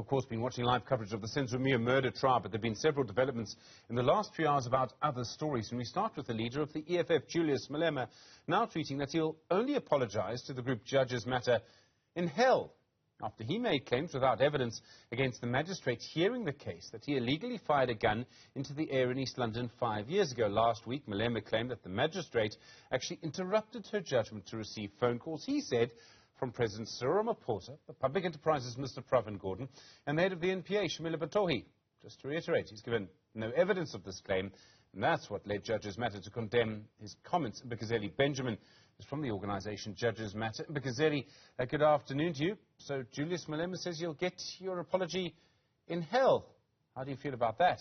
of course, been watching live coverage of the Newzroom murder trial, but there have been several developments in the last few hours about other stories. And we start with the leader of the EFF, Julius Malema, now tweeting that he'll only apologise to the group Judges Matter in hell, after he made claims without evidence against the magistrate hearing the case that he illegally fired a gun into the air in East London 5 years ago. Last week, Malema claimed that the magistrate actually interrupted her judgment to receive phone calls, he said, from President Cyril Ramaphosa, the Public Enterprises Minister Pravin Gordhan, and the head of the NPA, Shamila Batohi. Just to reiterate, he's given no evidence of this claim, and that's what led Judges Matter to condemn his comments. Mbekezeli Benjamin is from the organisation Judges Matter. Mbekezeli, good afternoon to you. So Julius Malema says you'll get your apology in hell. How do you feel about that?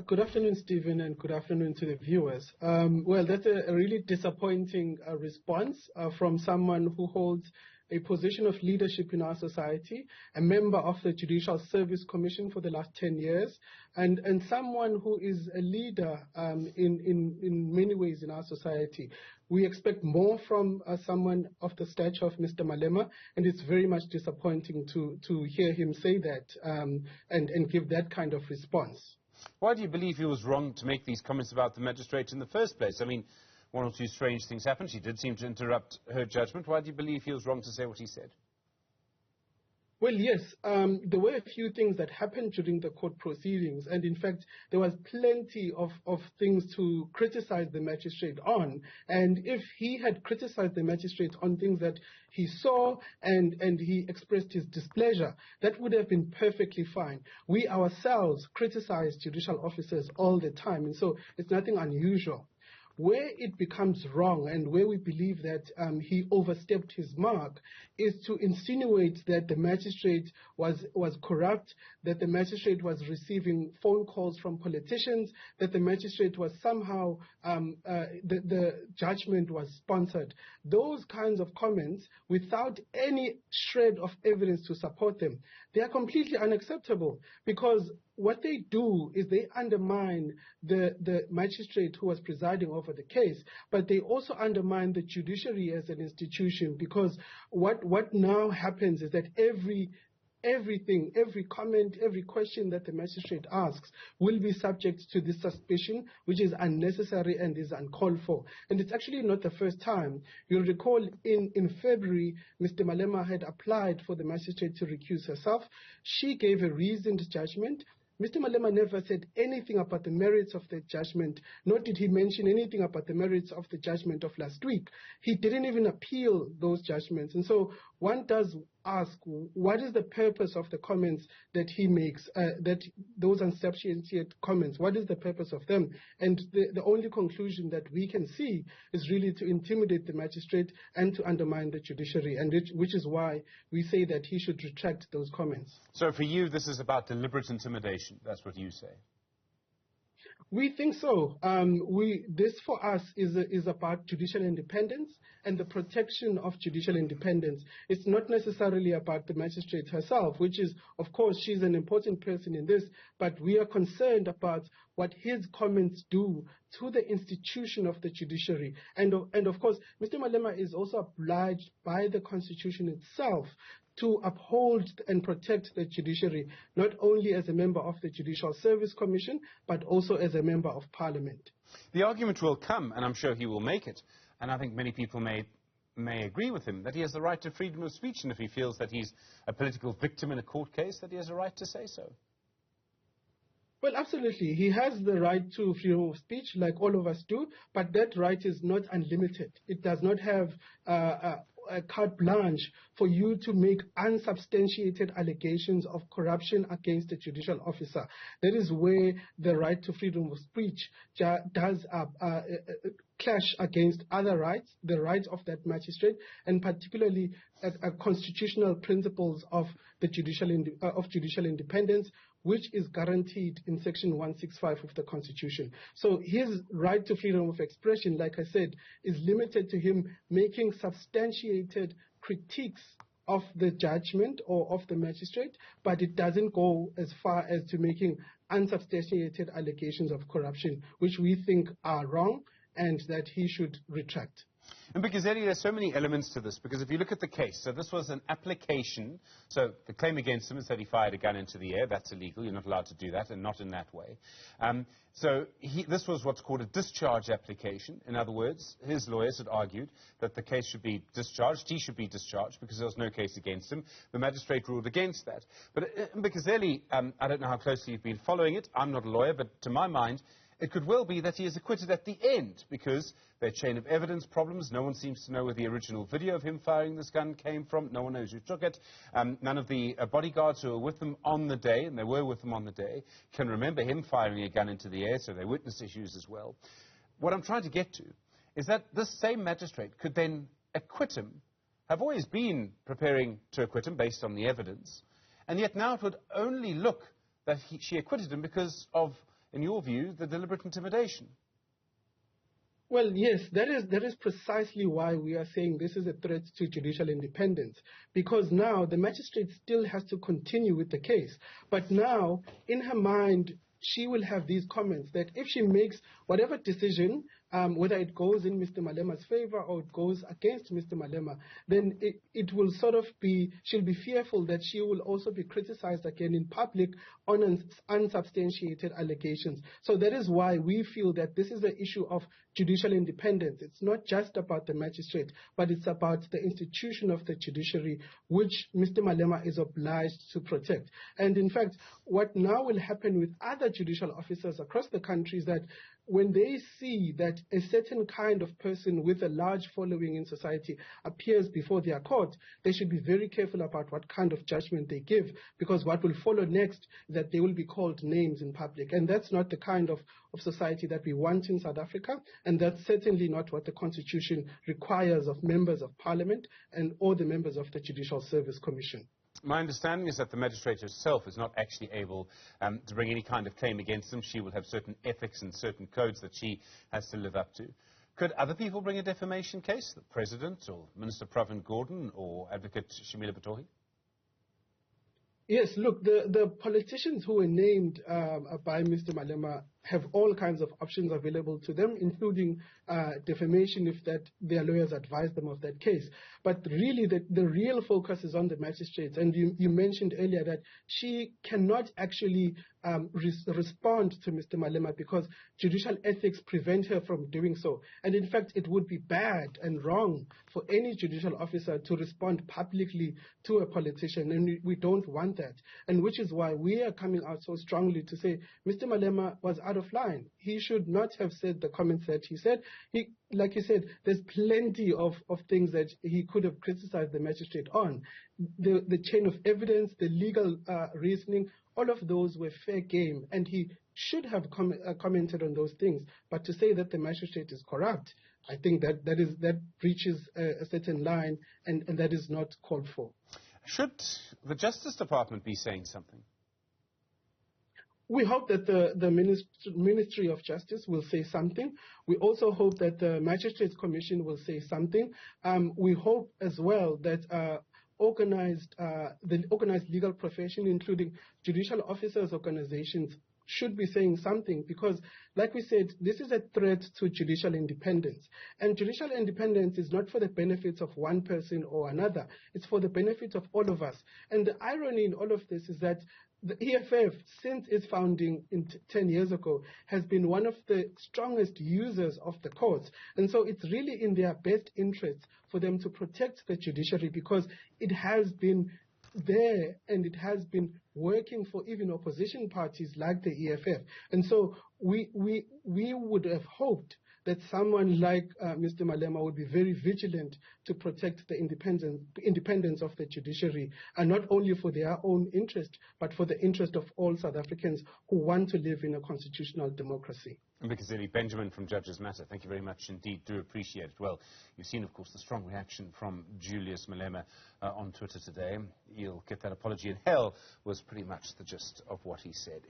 Good afternoon, Stephen, and good afternoon to the viewers. Well, that's a really disappointing response from someone who holds a position of leadership in our society, a member of the Judicial Service Commission for the last 10 years, and someone who is a leader in many ways in our society. We expect more from someone of the stature of Mr. Malema, and it's very much disappointing to hear him say that and give that kind of response. Why do you believe he was wrong to make these comments about the magistrate in the first place? I mean, one or two strange things happened. She did seem to interrupt her judgment. Why do you believe he was wrong to say what he said? Well, yes, there were a few things that happened during the court proceedings, and in fact, there was plenty of things to criticize the magistrate on. And if he had criticized the magistrate on things that he saw and he expressed his displeasure, that would have been perfectly fine. We ourselves criticize judicial officers all the time, and so it's nothing unusual. Where it becomes wrong and where we believe that he overstepped his mark is to insinuate that the magistrate was corrupt, that the magistrate was receiving phone calls from politicians, that the magistrate was somehow, the judgment was sponsored. Those kinds of comments, without any shred of evidence to support them, they are completely unacceptable, because what they do is they undermine the magistrate who was presiding over the case, but they also undermine the judiciary as an institution, because what now happens is that everything, every comment, every question that the magistrate asks will be subject to this suspicion, which is unnecessary and is uncalled for. And it's actually not the first time. You'll recall in February, Mr. Malema had applied for the magistrate to recuse herself. She gave a reasoned judgment. Mr. Malema never said anything about the merits of the judgment, nor did he mention anything about the merits of the judgment of last week. He didn't even appeal those judgments. And so one does ask, what is the purpose of the comments that he makes, those unsubstantiated comments, what is the purpose of them? And the only conclusion that we can see is really to intimidate the magistrate and to undermine the judiciary, and which is why we say that he should retract those comments. So for you, this is about deliberate intimidation. That's what you say. We think so. This for us is about judicial independence and the protection of judicial independence. It's not necessarily about the magistrate herself, which is, of course, she's an important person in this, but we are concerned about what his comments do to the institution of the judiciary. And of course, Mr. Malema is also obliged by the Constitution itself to uphold and protect the judiciary, not only as a member of the Judicial Service Commission, but also as a member of Parliament. The argument will come, and I'm sure he will make it, and I think many people may agree with him, that he has the right to freedom of speech, and if he feels that he's a political victim in a court case, that he has a right to say so. Well, absolutely. He has the right to freedom of speech, like all of us do, but that right is not unlimited. It does not have a carte blanche for you to make unsubstantiated allegations of corruption against a judicial officer. That is where the right to freedom of speech does clash against other rights, the rights of that magistrate, and particularly constitutional principles of the judicial independence, which is guaranteed in Section 165 of the Constitution. So his right to freedom of expression, like I said, is limited to him making substantiated critiques of the judgment or of the magistrate, but it doesn't go as far as to making unsubstantiated allegations of corruption, which we think are wrong and that he should retract. Mbekezeli, there's so many elements to this, because if you look at the case, so this was an application, so the claim against him is that he fired a gun into the air. That's illegal. You're not allowed to do that, and not in that way. This was what's called a discharge application. In other words, his lawyers had argued that the case should be discharged. He should be discharged because there was no case against him. The magistrate ruled against that. But Mbekezeli, I don't know how closely you've been following it. I'm not a lawyer, but to my mind, it could well be that he is acquitted at the end, because there are chain of evidence problems. No one seems to know where the original video of him firing this gun came from. No one knows who took it. None of the bodyguards who were with him on the day, and they were with him on the day, can remember him firing a gun into the air, so they're witness issues as well. What I'm trying to get to is that this same magistrate could then acquit him, have always been preparing to acquit him based on the evidence, and yet now it would only look that she acquitted him because of, in your view, the deliberate intimidation. Well, yes, that is precisely why we are saying this is a threat to judicial independence, because now the magistrate still has to continue with the case. But now, in her mind, she will have these comments that if she makes whatever decision, whether it goes in Mr. Malema's favor or it goes against Mr. Malema, then it will sort of be, she'll be fearful that she will also be criticized again in public on unsubstantiated allegations. So that is why we feel that this is an issue of judicial independence. It's not just about the magistrate, but it's about the institution of the judiciary, which Mr. Malema is obliged to protect. And in fact, what now will happen with other judicial officers across the country is that when they see that a certain kind of person with a large following in society appears before their court, they should be very careful about what kind of judgment they give, because what will follow next is that they will be called names in public. And that's not the kind of society that we want in South Africa, and that's certainly not what the Constitution requires of members of Parliament and all the members of the Judicial Service Commission. My understanding is that the magistrate herself is not actually able to bring any kind of claim against them. She will have certain ethics and certain codes that she has to live up to. Could other people bring a defamation case? The President or Minister Pravin Gordhan or Advocate Shamila Batohi? Yes, look, the politicians who were named by Mr. Malema have all kinds of options available to them, including defamation if that their lawyers advise them of that case. But really, the real focus is on the magistrates. And you mentioned earlier that she cannot actually respond to Mr. Malema because judicial ethics prevent her from doing so. And in fact, it would be bad and wrong for any judicial officer to respond publicly to a politician, and we don't want that. And which is why we are coming out so strongly to say Mr. Malema was out of line. He should not have said the comments that he said. Like you said, there's plenty of things that he could have criticized the magistrate on. The chain of evidence, the legal reasoning, all of those were fair game, and he should have commented on those things. But to say that the magistrate is corrupt, I think that breaches a certain line, and that is not called for. Should the Justice Department be saying something? We hope that the Ministry of Justice will say something. We also hope that the Magistrates Commission will say something. We hope as well that the organized legal profession, including judicial officers' organizations, should be saying something, because, like we said, this is a threat to judicial independence. And judicial independence is not for the benefits of one person or another. It's for the benefit of all of us. And the irony in all of this is that the EFF, since its founding 10 years ago, has been one of the strongest users of the courts. And so it's really in their best interest for them to protect the judiciary, because it has been there and it has been working for even opposition parties like the EFF. And so we would have hoped that someone like Mr. Malema would be very vigilant to protect the independence of the judiciary, and not only for their own interest, but for the interest of all South Africans who want to live in a constitutional democracy. Mbekezeli, Benjamin from Judges Matter, thank you very much indeed. Do appreciate it. Well, you've seen, of course, the strong reaction from Julius Malema on Twitter today. You'll get that apology in hell was pretty much the gist of what he said.